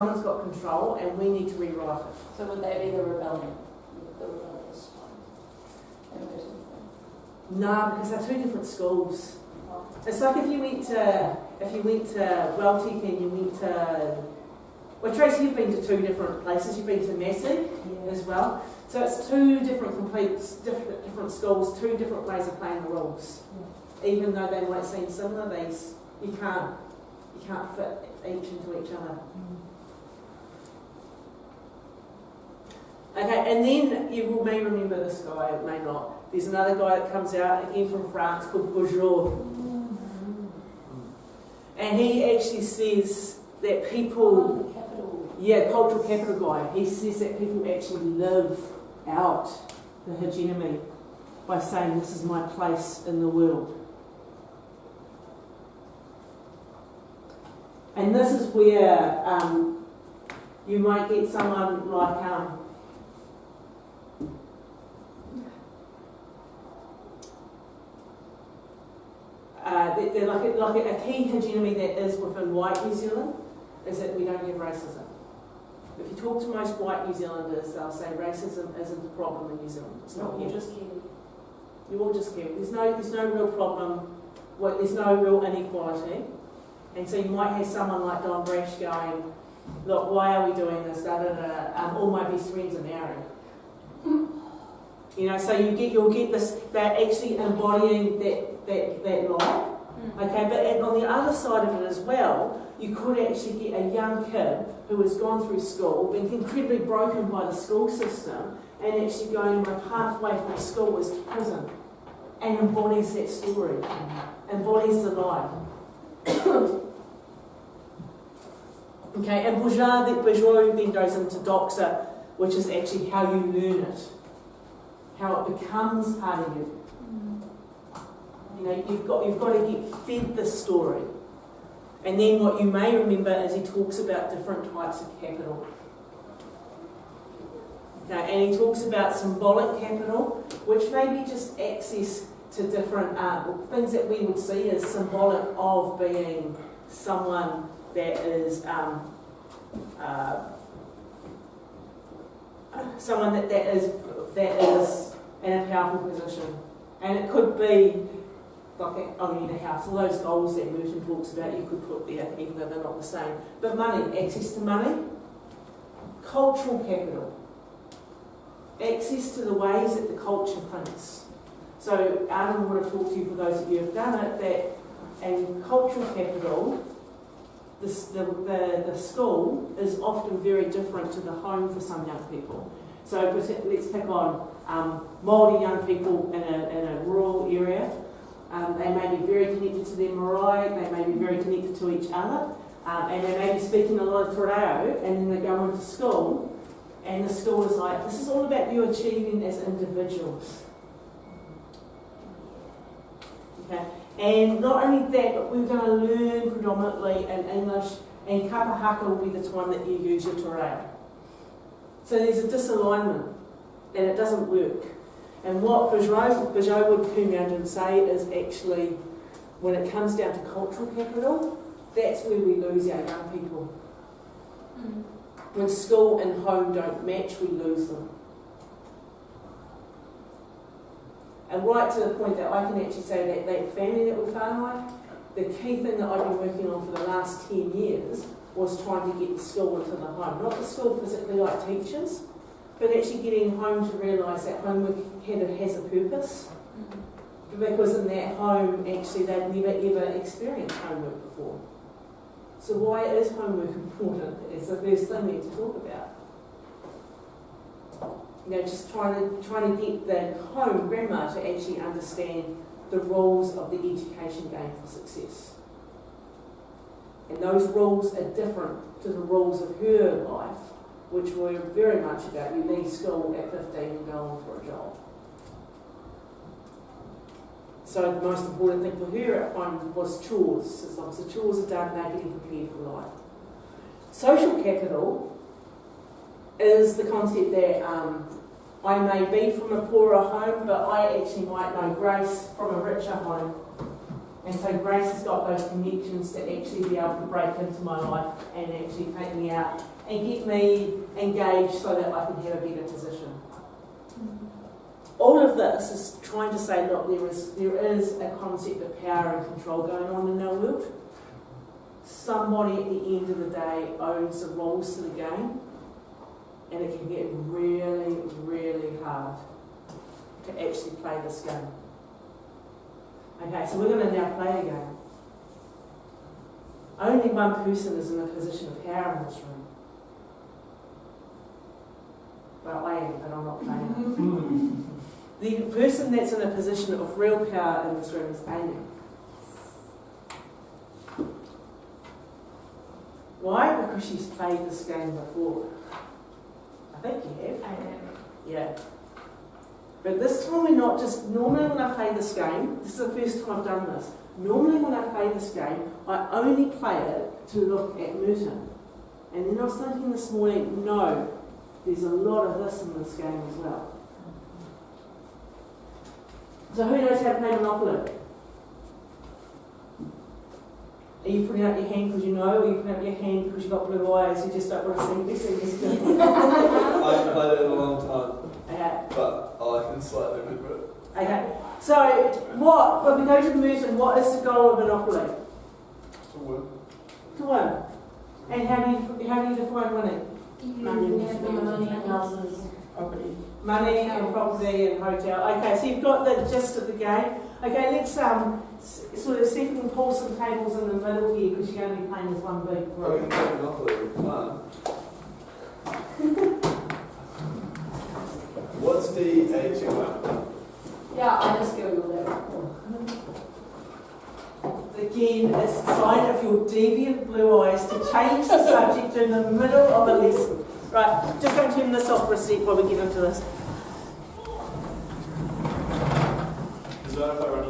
someone's got control and we need to rewrite it. So would they be the rebellion? The rebellious one? No, because they're two different schools. Oh. It's like if you went to Weltic and you went to, well, Tracy, you've been to two different places. You've been to Massey as well. So it's two different different schools, two different ways of playing the rules. Yeah. Even though they might seem similar, you can't fit each into each other. Okay, and then you may remember this guy, it may not. There's another guy that comes out again from France called Bourgeois. And he actually says that people, cultural capital guy, he says that people actually live out the hegemony by saying this is my place in the world. And this is where you might get someone like like a key hegemony that is within white New Zealand is that we don't have racism. If you talk to most white New Zealanders, they'll say racism isn't a problem in New Zealand. It's not here. Just Kiwi. You're all just Kiwi. There's no real problem. There's no real inequality. And so you might have someone like Don Brash going, look, why are we doing this? All my best friends are married. So you'll get this, they're actually embodying that lie. Okay, but on the other side of it as well, you could actually get a young kid who has gone through school, been incredibly broken by the school system, and actually going, my pathway from school is to prison, and embodies that story, embodies the lie. Okay, and Bourgeois then goes into Doxa, which is actually how you learn it, how it becomes part of you. You've got to get fed this story. And then what you may remember is he talks about different types of capital. Okay, and he talks about symbolic capital, which may be just access to different things that we would see as symbolic of being someone that is someone that is in a powerful position. And it could be like owning a house, all those goals that Merton talks about, you could put there, even though they're not the same. But money, access to money, cultural capital, access to the ways that the culture thinks. So Adam would have talked to you, for those of you who have done it, that in cultural capital, the school is often very different to the home for some young people. So let's pick on Māori young people in a rural area. They may be very connected to their marae, they may be very connected to each other, and they may be speaking a lot of te reo, and then they go into school, and the school is like, this is all about you achieving as individuals. Okay? And not only that, but we're going to learn predominantly in English, and kapahaka will be the time that you use your te reo. So there's a disalignment, and it doesn't work. And what Bourgeois would come around and say is actually, when it comes down to cultural capital, that's where we lose our young people. When school and home don't match, we lose them. And right to the point that I can actually say that family that we whānau, the key thing that I've been working on for the last 10 years was trying to get the school into the home. Not the school physically like teachers, but actually getting home to realise that homework has a purpose. Because in that home, actually, they've never ever experienced homework before. So why is homework important? It's the first thing we need to talk about. Just trying to get the home grandma to actually understand the rules of the education game for success. And those rules are different to the rules of her life, which were very much about you leave school at 15 and go on for a job. So the most important thing for her at home was chores. As long as the chores are done, they're getting prepared for life. Social capital is the concept that I may be from a poorer home, but I actually might know Grace from a richer home. And so Grace has got those connections to actually be able to break into my life and actually take me out and get me engaged so that I can have a better position. All of this is trying to say, look, there is a concept of power and control going on in our world. Somebody at the end of the day owns the rules to the game, and it can get really, really hard to actually play this game. Okay, so we're going to now play a game. Only one person is in a position of power in this room. Well, I am, but I'm not playing it. The person that's in a position of real power in this room is Amy. Why? Because she's played this game before. I think you have. I know. Yeah. But this time we're not just, normally when I play this game, this is the first time I've done this, normally when I play this game, I only play it to look at Merton. And then I was thinking this morning, no, there's a lot of this in this game as well. So who knows how to play Monopoly? Are you putting out your hand because you know, or are you putting out your hand because you've got blue eyes, you just don't want to see this? I haven't played it in a long time, Okay. but I can slightly remember it. Okay. So when we go to the Merton, what is the goal of Monopoly? To win. To win. And how do you define winning? You have the money, houses, property. Money and property and hotel. Okay, so you've got the gist of the game. Okay, let's sort of see if we can pull some tables in the middle here because you're going to be playing as one big I group. can play Monopoly, come on. What's DHMO? Yeah, I just googled it. Again, it's a sign of your deviant blue eyes to change the subject in the middle of a lesson. Right, just going to turn this off for a sec while we get into this. Is that if I run